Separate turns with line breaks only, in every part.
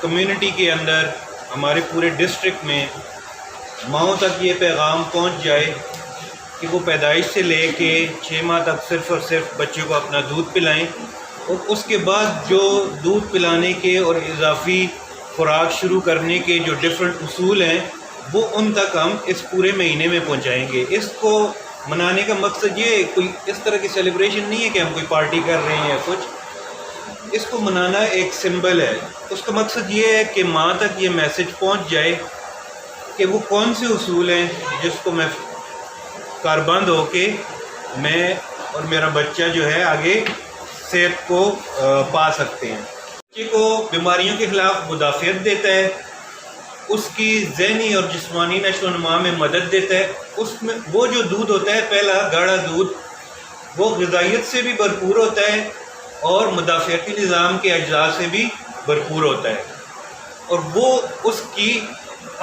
Community کے اندر ہمارے پورے ڈسٹرکٹ میں ماؤں تک یہ پیغام پہنچ جائے کہ وہ پیدائش سے لے کے 6 ماہ تک صرف اور صرف بچے کو اپنا دودھ پلائیں، اور اس کے بعد جو دودھ پلانے کے اور اضافی خوراک شروع کرنے کے جو ڈفرینٹ اصول ہیں وہ ان تک ہم اس پورے مہینے میں پہنچائیں گے۔ اس کو منانے کا مقصد یہ کوئی اس طرح کی سیلیبریشن نہیں ہے کہ ہم کوئی پارٹی کر رہے ہیں یا کچھ، اس کو منانا ایک سمبل ہے۔ اس کا مقصد یہ ہے کہ ماں تک یہ میسج پہنچ جائے کہ وہ کون سے اصول ہیں جس کو میں کاربند ہو کے میں اور میرا بچہ جو ہے آگے صحت کو پا سکتے ہیں۔ بچے کو بیماریوں کے خلاف مدافعت دیتا ہے، اس کی ذہنی اور جسمانی نشو و نما میں مدد دیتا ہے۔ اس میں وہ جو دودھ ہوتا ہے پہلا گاڑھا دودھ، وہ غذائیت سے بھی بھرپور ہوتا ہے اور مدافعتی نظام کے اجزاء سے بھی بھرپور ہوتا ہے، اور وہ اس کی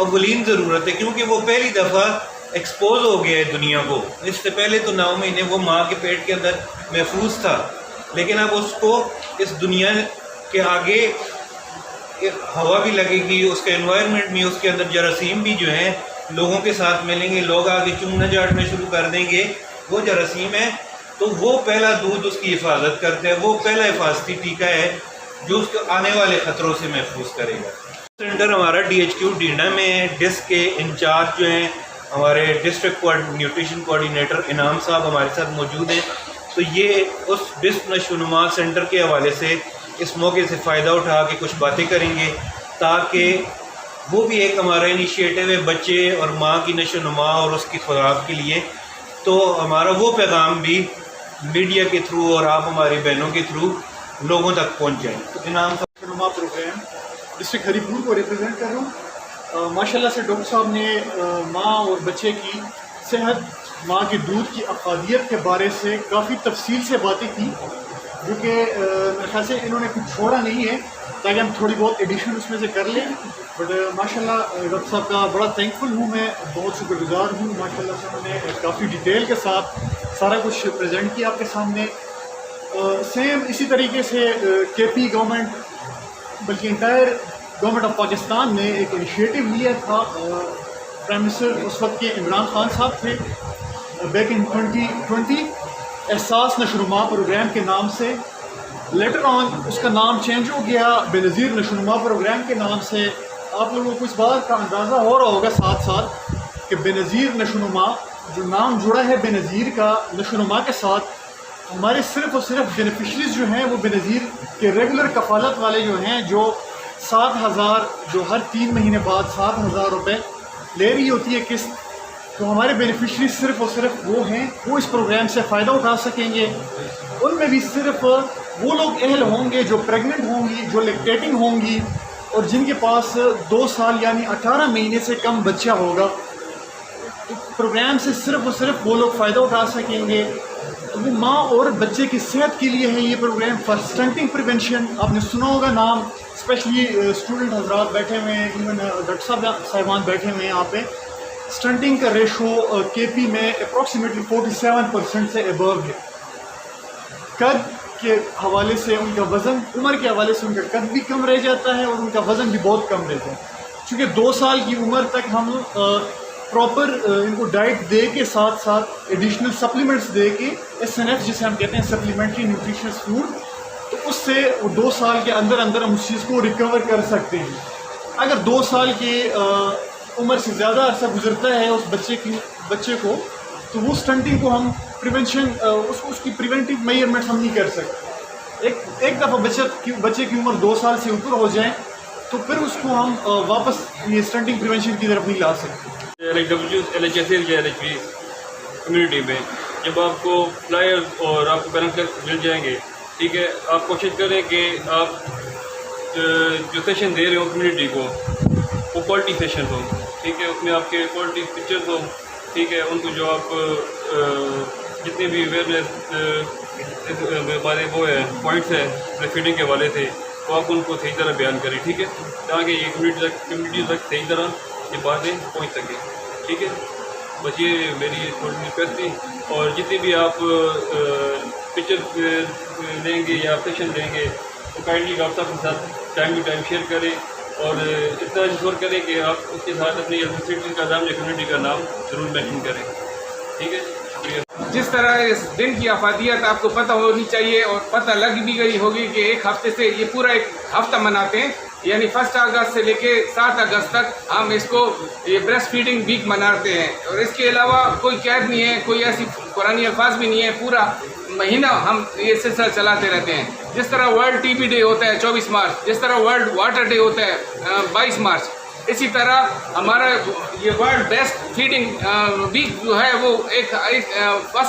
اولین ضرورت ہے کیونکہ وہ پہلی دفعہ ایکسپوز ہو گیا ہے دنیا کو۔ اس سے پہلے تو 9 مہینے وہ ماں کے پیٹ کے اندر محفوظ تھا، لیکن اب اس کو اس دنیا کے آگے ہوا بھی لگے گی، اس کا انوائرمنٹ بھی، اس کے اندر جراثیم بھی جو ہیں لوگوں کے ساتھ ملیں گے، لوگ آگے چومنا چاٹنا شروع کر دیں گے، وہ جراثیم ہے، تو وہ پہلا دودھ اس کی حفاظت کرتا ہے، وہ پہلا حفاظتی ٹیکہ ہے جو اس کو آنے والے خطروں سے محفوظ کرے گا۔ سینٹر ہمارا DHQ ڈینڈا میں ہے۔ ڈسک کے انچارج جو ہیں ہمارے ڈسٹرکٹ نیوٹریشن کوآرڈینیٹر انعام صاحب ہمارے ساتھ موجود ہیں، تو یہ اس ڈسک نشو و نما سینٹر کے حوالے سے اس موقع سے فائدہ اٹھا کے کچھ باتیں کریں گے، تاکہ وہ بھی ایک ہمارا انیشیٹو ہے بچے اور ماں کی نشو و نما اور اس کی خوراک کے لیے، تو ہمارا وہ پیغام بھی میڈیا کے تھرو اور آپ ہماری بہنوں کے تھرو لوگوں تک پہنچ جائیں۔ تو انعام
نشو و نما پروگرام ڈسٹرکٹ ہری پور کو ریپرزینٹ کر رہا ہوں۔ ماشاءاللہ سے ڈاکٹر صاحب نے ماں اور بچے کی صحت، ماں کے دودھ کی افادیت کے بارے سے کافی تفصیل سے باتیں کی، جو کہ میرے خیال سے انہوں نے کچھ چھوڑا نہیں ہے تاکہ ہم تھوڑی بہت ایڈیشن اس میں سے کر لیں۔ بٹ ماشاءاللہ ڈاکٹر صاحب کا بڑا تھینکفل ہوں، میں بہت شکر گزار ہوں۔ ماشاءاللہ سے انہوں نے کافی ڈیٹیل کے ساتھ سارا کچھ پریزنٹ کیا آپ کے سامنے۔ سیم اسی طریقے سے KP گورنمنٹ بلکہ انٹائر گورنمنٹ آف پاکستان نے ایک انیشیٹو لیا تھا، پرائم منسٹر اس وقت کے عمران خان صاحب تھے، بیک ان 2020 احساس نشو و نما پروگرام کے نام سے۔ لیٹر آن اس کا نام چینج ہو گیا بے نظیر نشو و نما پروگرام کے نام سے۔ آپ لوگوں کو اس بات کا اندازہ ہو رہا ہوگا ساتھ ساتھ کہ بے نظیر نشو و نما جو نام جڑا ہے بے نظیر کا نشو و نما کے ساتھ، ہمارے صرف اور صرف بینیفیشریز جو ہیں وہ بے نظیر کے ریگولر کفالت والے جو ہیں، جو 7,000 جو ہر 3 مہینے بعد 7,000 روپے لے رہی ہوتی ہے قسط، تو ہمارے بینیفیشریز صرف اور صرف وہ ہیں، وہ اس پروگرام سے فائدہ اٹھا سکیں گے۔ ان میں بھی صرف وہ لوگ اہل ہوں گے جو پریگننٹ ہوں گی، جو لیکٹیٹنگ ہوں گی، اور جن کے پاس 2 سال یعنی 18 مہینے سے کم بچہ ہوگا۔ پروگرام سے صرف اور صرف وہ لوگ فائدہ اٹھا سکیں گے۔ وہ ماں اور بچے کی صحت کے لیے ہے یہ پروگرام فار اسٹنٹنگ پریونشن۔ آپ نے سنا ہوگا نام، اسپیشلی اسٹوڈنٹ حضرات بیٹھے ہوئے ہیں، ایون ڈاکٹر صاحبان بیٹھے ہوئے ہیں یہاں پہ۔ اسٹنٹنگ کا ریشو KP میں اپروکسیمیٹلی 47% سے ابو ہے۔ قد کے حوالے سے ان کا وزن، عمر کے حوالے سے ان کا قد بھی کم رہ جاتا ہے اور ان کا وزن بھی بہت کم رہتا ہے، چونکہ 2 سال کی عمر تک ہم پراپر ان کو ڈائٹ دے کے ساتھ ساتھ ایڈیشنل سپلیمنٹس دے کے SNF جسے ہم کہتے ہیں سپلیمنٹری نیوٹریشنس فوڈ، تو اس سے 2 سال کے اندر اندر ہم اس چیز کو ریکور کر سکتے ہیں۔ اگر 2 سال کی عمر سے زیادہ عرصہ گزرتا ہے اس بچے کو، تو وہ اسٹنٹنگ کو ہم پریونشن اس کی پریونٹیو میئرمنٹس ہم نہیں کر سکتے۔ ایک دفعہ بچے کی عمر 2 سال سے اوپر ہو جائیں تو پھر اس کو ہم واپس یہ اسٹنٹنگ پریونشن کی طرف نہیں لا سکتے۔
LHS یا LHP کمیونٹی میں جب آپ کو فلائرز اور آپ کو بینیفٹس مل جائیں گے، ٹھیک ہے، آپ کوشش کریں کہ آپ جو سیشن دے رہے ہو کمیونٹی کو وہ کوالٹی سیشن ہو، ٹھیک ہے، اس میں آپ کے کوالٹی پکچرز ہوں، ٹھیک ہے، ان کو جو آپ جتنے بھی اویئرنیس ہمارے وہ ہے پوائنٹس ہیں بریسٹ فیڈنگ کے حوالے سے، تو آپ ان کو صحیح طرح بیان کریں، ٹھیک ہے، تاکہ یہ کمیونٹی تک صحیح طرح یہ باتیں پہنچ سکیں، ٹھیک ہے۔ بس یہ میری تھوڑی ریکویسٹ تھی، اور جتنے بھی آپ پکچر لیں گے یا سیشن لیں گے تو کائنڈلی ڈاکٹر صاحب کے ساتھ ٹائم ٹو ٹائم شیئر کریں، اور اتنا انشور کریں کہ آپ اس کے ساتھ اپنی یونیورسٹی کا نام یا کمیونٹی کا نام ضرور مینشن کریں. ٹھیک ہے، شکریہ.
جس طرح اس دن کی افادیت آپ کو پتہ ہونی چاہیے اور پتہ لگ بھی گئی ہوگی کہ ایک ہفتے سے یہ پورا ایک ہفتہ مناتے ہیں، یعنی 1 اگست سے لے کے 7 اگست تک ہم اس کو یہ بریسٹ فیڈنگ ویک مناتے ہیں. اور اس کے علاوہ کوئی قید نہیں ہے، کوئی ایسی قرآنی الفاظ بھی نہیں ہے، پورا مہینہ ہم یہ سلسلہ چلاتے رہتے ہیں. جس طرح ورلڈ ٹی بی ڈے ہوتا ہے 24 مارچ، جس طرح ورلڈ واٹر ڈے ہوتا ہے 22 مارچ، اسی طرح ہمارا یہ ورلڈ بیسٹ فیڈنگ ویک جو ہے وہ 1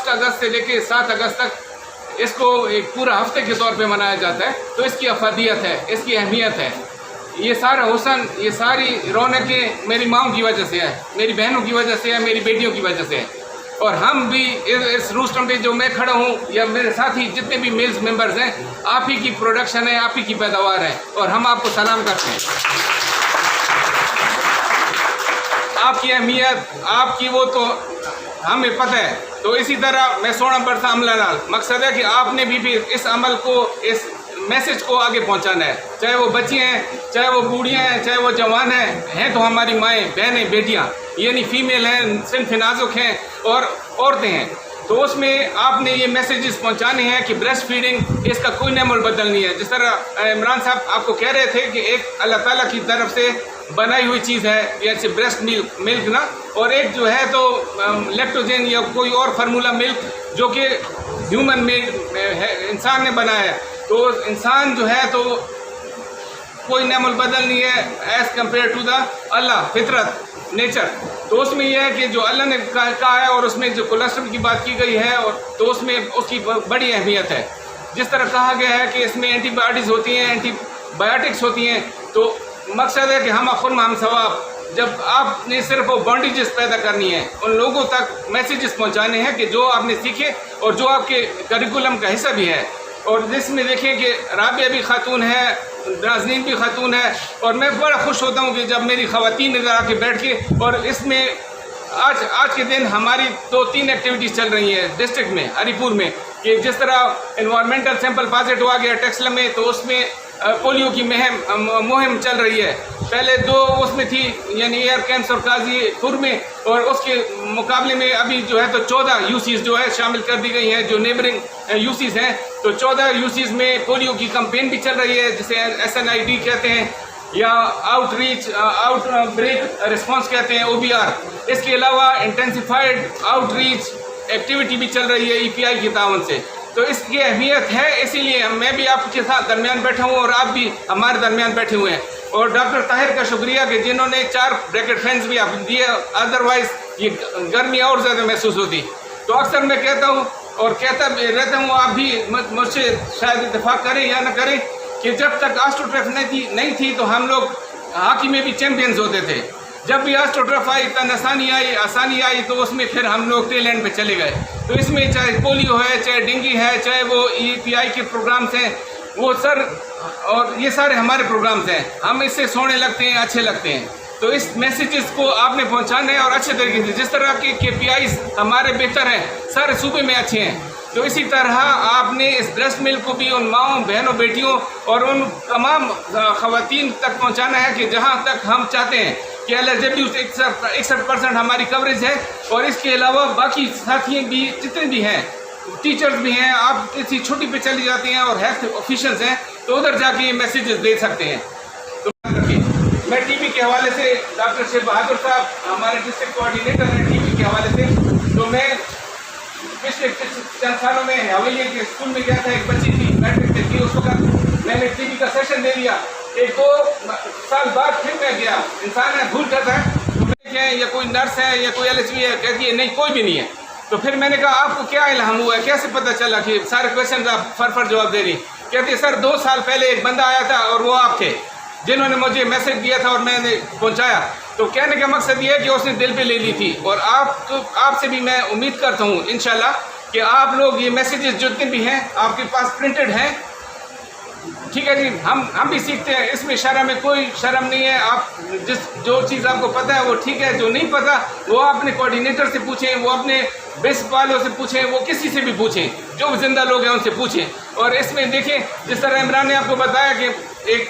اگست سے لے کے 7 اگست تک اس کو ایک پورا ہفتے کے طور پہ منایا جاتا ہے. تو اس کی افادیت ہے، اس کی اہمیت ہے. یہ سارا حسن، یہ ساری رونقیں میری ماؤں کی وجہ سے ہے، میری بہنوں کی وجہ سے ہے، میری بیٹیوں کی وجہ سے ہے. اور ہم بھی اس روسٹر پہ جو میں کھڑا ہوں یا میرے ساتھی جتنے بھی میلز ممبرز ہیں، آپ ہی کی پروڈکشن ہے، آپ ہی کی پیداوار ہے، اور ہم آپ کو سلام کرتے ہیں. آپ کی اہمیت، آپ کی وہ تو ہمیں پتہ ہے. تو اسی طرح میں سونا برسا عملہ نال مقصد ہے کہ آپ نے بھی اس عمل کو، اس میسج کو آگے پہنچانا ہے. چاہے وہ بچی ہیں، چاہے وہ بوڑھیاں ہیں، چاہے وہ جوان ہیں تو ہماری مائیں، بہنیں، بیٹیاں، یعنی فیمیل ہیں، صنف نازک ہیں اور عورتیں ہیں. تو اس میں آپ نے یہ میسیجز پہنچانے ہیں کہ بریسٹ فیڈنگ اس کا کوئی نعم البدل نہیں ہے. جس طرح عمران صاحب آپ کو کہہ رہے تھے کہ ایک اللہ تعالیٰ کی طرف سے بنائی ہوئی چیز ہے جیسے بریسٹ ملک نا، اور ایک جو ہے تو لیکٹوجن یا کوئی اور فارمولا ملک جو کہ ہیومن میڈ ہے، انسان نے بنایا ہے. تو انسان جو ہے تو کوئی نعم البدل نہیں ہے ایز کمپیئر ٹو دا اللہ، فطرت، نیچر. تو اس میں یہ ہے کہ جو اللہ نے کہا ہے اور اس میں جو کولیسٹرول کی بات کی گئی ہے، اور تو اس میں اس کی بڑی اہمیت ہے. جس طرح کہا گیا ہے کہ اس میں اینٹی باڈیز ہوتی ہیں، اینٹی بایوٹکس ہوتی ہیں. تو مقصد ہے کہ ہم خرم ہم ثواب. جب آپ نے صرف وہ بانڈیجز پیدا کرنی ہے، ان لوگوں تک میسیجز پہنچانے ہیں کہ جو آپ نے سیکھے اور جو آپ کے کریکولم کا حصہ بھی ہے. اور جس میں دیکھیں کہ رابعہ بھی خاتون ہے، نازنین بھی خاتون ہے، اور میں بڑا خوش ہوتا ہوں کہ جب میری خواتین ادھر آ کے بیٹھ کے، اور اس میں آج کے دن ہماری 2-3 ایکٹیویٹیز چل رہی ہیں ڈسٹرکٹ میں، ہری پور میں، کہ جس طرح انوائرمنٹل سیمپل پازیٹو آ گیا ٹیکسلا میں، تو اس میں پولیو کی مہم چل رہی ہے. پہلے 2 اس میں تھی، یعنی ایئر کیمپس اور قاضی پور میں، اور اس کے مقابلے میں ابھی جو ہے تو 14 یوسیز جو ہے شامل کر دی گئی ہیں جو نیبرنگ یوسیز ہیں. تو 14 یوسیز میں پولیو کی کمپین بھی چل رہی ہے جسے SNID کہتے ہیں، یا آؤٹ بریک رسپانس کہتے ہیں، OBR. اس کے علاوہ انٹینسیفائڈ آؤٹ ریچ ایکٹیویٹی بھی چل رہی ہے EPI کے تعاون سے. تو اس کی اہمیت ہے، اسی لیے میں بھی آپ کے ساتھ درمیان بیٹھا ہوں اور آپ بھی ہمارے درمیان بیٹھے ہوئے ہیں. اور ڈاکٹر طاہر کا شکریہ کہ جنہوں نے 4 بریکٹ فینس بھی آپ دیے، ادروائز یہ گرمی اور زیادہ محسوس ہوتی. تو اکثر میں کہتا ہوں اور کہتا رہتا ہوں، آپ بھی مجھ سے شاید اتفاق کریں یا نہ کریں، کہ جب تک آسٹروٹرف نہیں تھی تو ہم لوگ ہاکی میں بھی چیمپئنز ہوتے تھے. جب بھی آسٹروٹرف آئی، تن آسانی آئی تو اس میں پھر ہم لوگ ٹیل اینڈ پہ چلے گئے. تو اس میں چاہے پولیو ہے، چاہے ڈینگی ہے، چاہے وہ EPI کے پروگرامز ہیں، وہ اور یہ سارے ہمارے پروگرامز ہیں. ہم اس سے سونے لگتے ہیں، اچھے لگتے ہیں. تو اس میسیجز کو آپ نے پہنچانا ہے اور اچھے طریقے سے. جس طرح کے KPIs ہمارے بہتر ہیں، سارے صوبے میں اچھے ہیں، تو اسی طرح آپ نے اس بریسٹ ملک کو بھی ان ماؤں، بہنوں، بیٹیوں اور ان تمام خواتین تک پہنچانا ہے کہ جہاں تک ہم چاہتے ہیں کہ LSW 61% ہماری کوریج ہے. اور اس کے علاوہ باقی ساتھی بھی جتنے بھی ہیں، ٹیچرز بھی ہیں، آپ کسی چھٹی پہ چلی جاتی ہیں اور ہیلتھ آفیشلز ہیں تو ادھر جا کے یہ میسیجز دے سکتے ہیں. تو میں ٹی بی کے حوالے سے ڈاکٹر شیخ بہادر صاحب ہمارے ڈسٹرکٹ کوآرڈینیٹر ہیں ٹی بی کے حوالے سے. تو میں پچھلے چند سالوں میں حویلیے کے اسکول میں گیا تھا، ایک بچی تھی میٹرک تھی، اس وقت میں نے ٹی بی کا سیشن دے دیا. 1-2 سال بعد پھر میں گیا، انسان ہے بھول جاتا ہے، تو یا کوئی نرس ہے یا کوئی LHV ہے، کہتی ہے نہیں کوئی بھی نہیں ہے. تو پھر میں نے کہا آپ کو کیا الہام ہوا ہے، کیسے پتہ چلا کہ سارے کویشچنز آپ فر جواب دے رہی؟ کہتی ہے سر 2 سال پہلے ایک بندہ آیا تھا اور وہ آپ تھے جنہوں نے مجھے میسج دیا تھا اور میں نے پہنچایا. تو کہنے کا مقصد یہ ہے کہ اس نے دل پہ لے لی تھی. اور آپ سے بھی میں امید کرتا ہوں انشاءاللہ کہ آپ لوگ یہ میسیجز جتنے بھی ہیں آپ کے پاس پرنٹڈ ہیں. ٹھیک ہے جی، ہم بھی سیکھتے ہیں، اس میں شرم میں کوئی شرم نہیں ہے. آپ جو چیز آپ کو پتہ ہے وہ ٹھیک ہے، جو نہیں پتہ وہ آپ اپنے کوآرڈینیٹر سے پوچھیں، وہ اپنے بیسک والوں سے پوچھیں، وہ کسی سے بھی پوچھیں، جو زندہ لوگ ہیں ان سے پوچھیں. اور اس میں دیکھیں جس طرح عمران نے آپ کو بتایا کہ ایک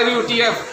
RUTF,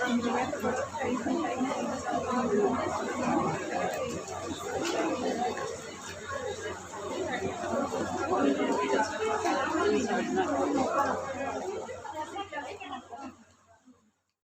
Thank you.